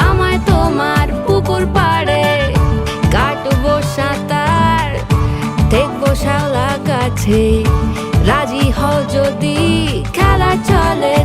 আমায় তোমার পুকুর পাড়ে, কাটবো সাঁতার, দেখবো শাওলা গাছে। রাজি হও যদি খেলা চলে